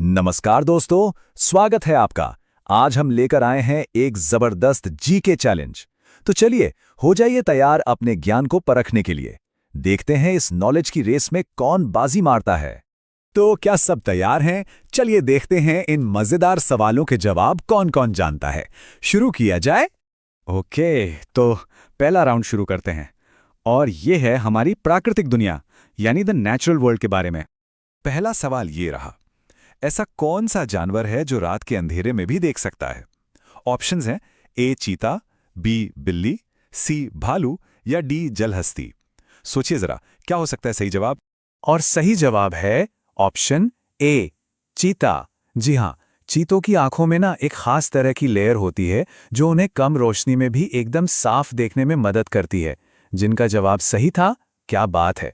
नमस्कार दोस्तों, स्वागत है आपका। आज हम लेकर आए हैं एक जबरदस्त जीके चैलेंज। तो चलिए, हो जाइए तैयार अपने ज्ञान को परखने के लिए। देखते हैं इस नॉलेज की रेस में कौन बाजी मारता है। तो क्या सब तैयार हैं? चलिए देखते हैं इन मजेदार सवालों के जवाब कौन कौन जानता है। शुरू किया जाए। ओके, तो पहला राउंड शुरू करते हैं। और ये है हमारी प्राकृतिक दुनिया यानी द नेचुरल वर्ल्ड के बारे में। पहला सवाल ये रहा, ऐसा कौन सा जानवर है जो रात के अंधेरे में भी देख सकता है? ऑप्शंस हैं ए चीता, बी बिल्ली, सी भालू या डी जलहस्ती। सोचिए जरा, क्या हो सकता है सही जवाब? और सही जवाब है ऑप्शन ए, चीता। जी हाँ, चीतों की आंखों में ना एक खास तरह की लेयर होती है जो उन्हें कम रोशनी में भी एकदम साफ देखने में मदद करती है। जिनका जवाब सही था, क्या बात है।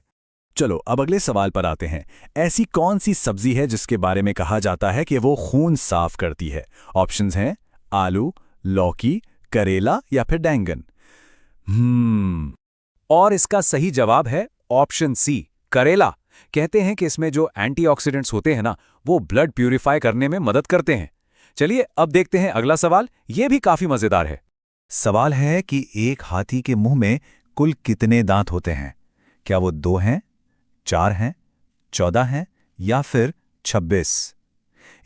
चलो अब अगले सवाल पर आते हैं। ऐसी कौन सी सब्जी है जिसके बारे में कहा जाता है कि वो खून साफ करती है? ऑप्शंस हैं आलू, लौकी, करेला या फिर बैंगन। और इसका सही जवाब है ऑप्शन सी, करेला। कहते हैं कि इसमें जो एंटीऑक्सीडेंट्स होते हैं ना, वो ब्लड प्यूरिफाई करने में मदद करते हैं। चलिए अब देखते हैं अगला सवाल। ये भी काफी मजेदार है। सवाल है कि एक हाथी के मुंह में कुल कितने दांत होते हैं? क्या वो 2 हैं, 4 हैं, 14 हैं या फिर 26?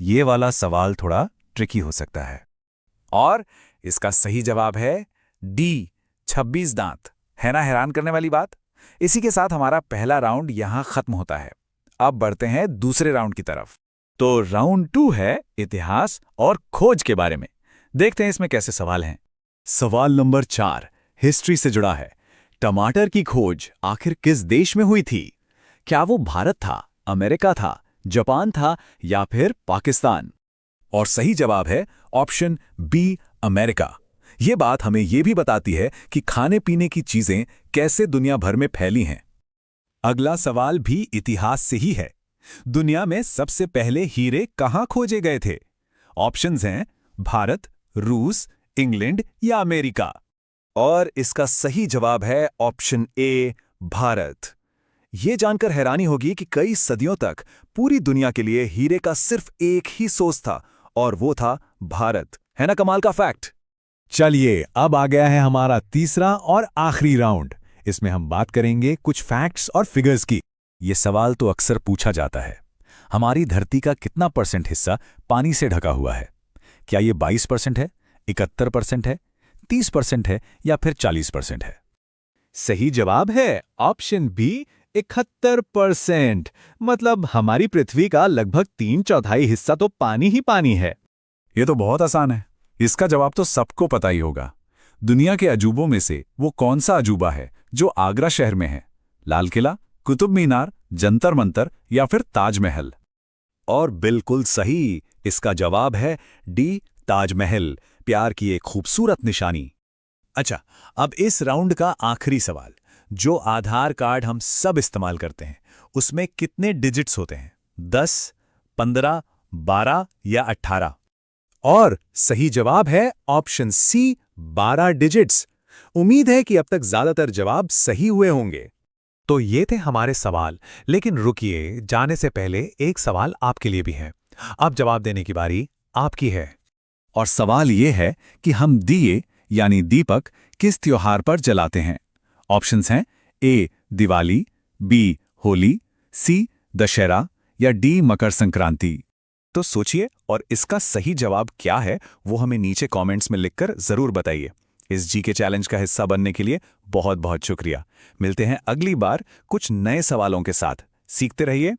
ये वाला सवाल थोड़ा ट्रिकी हो सकता है। और इसका सही जवाब है डी, 26 दांत। है ना हैरान करने वाली बात? इसी के साथ हमारा पहला राउंड यहां खत्म होता है। अब बढ़ते हैं दूसरे राउंड की तरफ। तो राउंड 2 है इतिहास और खोज के बारे में। देखते हैं इसमें कैसे सवाल हैं। सवाल नंबर 4 हिस्ट्री से जुड़ा है। टमाटर की खोज आखिर किस देश में हुई थी? क्या वो भारत था, अमेरिका था, जापान था या फिर पाकिस्तान? और सही जवाब है ऑप्शन बी, अमेरिका। ये बात हमें ये भी बताती है कि खाने पीने की चीजें कैसे दुनिया भर में फैली हैं। अगला सवाल भी इतिहास से ही है। दुनिया में सबसे पहले हीरे कहां खोजे गए थे? ऑप्शंस हैं भारत, रूस, इंग्लैंड या अमेरिका। और इसका सही जवाब है ऑप्शन ए, भारत। ये जानकर हैरानी होगी कि कई सदियों तक पूरी दुनिया के लिए हीरे का सिर्फ एक ही सोर्स था और वो था भारत। है ना कमाल का फैक्ट? चलिए अब आ गया है हमारा तीसरा और आखिरी राउंड। इसमें हम बात करेंगे कुछ फैक्ट्स और फिगर्स की। ये सवाल तो अक्सर पूछा जाता है, हमारी धरती का कितना % हिस्सा पानी से ढका हुआ है? क्या ये 22% है, 71% है, 30% है या फिर 40% है? सही जवाब है ऑप्शन बी, 71%। मतलब हमारी पृथ्वी का लगभग 3/4 हिस्सा तो पानी ही पानी है। ये तो बहुत आसान है, इसका जवाब तो सबको पता ही होगा। दुनिया के अजूबों में से वो कौन सा अजूबा है जो आगरा शहर में है? लाल किला, कुतुब मीनार, जंतर मंतर या फिर ताजमहल? और बिल्कुल सही, इसका जवाब है डी, ताजमहल, प्यार की एक खूबसूरत निशानी। अच्छा, अब इस राउंड का आखिरी सवाल। जो आधार कार्ड हम सब इस्तेमाल करते हैं, उसमें कितने डिजिट्स होते हैं? 10, 15, 12 या 18? और सही जवाब है ऑप्शन सी, 12 डिजिट्स। उम्मीद है कि अब तक ज्यादातर जवाब सही हुए होंगे। तो ये थे हमारे सवाल, लेकिन रुकिए, जाने से पहले एक सवाल आपके लिए भी है। अब जवाब देने की बारी आपकी है। और सवाल ये है कि हम दिए यानी दीपक किस त्योहार पर जलाते हैं? ऑप्शंस हैं ए, दिवाली, बी, होली, सी, दशहरा या डी, मकर संक्रांति। तो सोचिए और इसका सही जवाब क्या है वो हमें नीचे कमेंट्स में लिखकर जरूर बताइए। इस जीके चैलेंज का हिस्सा बनने के लिए बहुत बहुत शुक्रिया। मिलते हैं अगली बार कुछ नए सवालों के साथ। सीखते रहिए,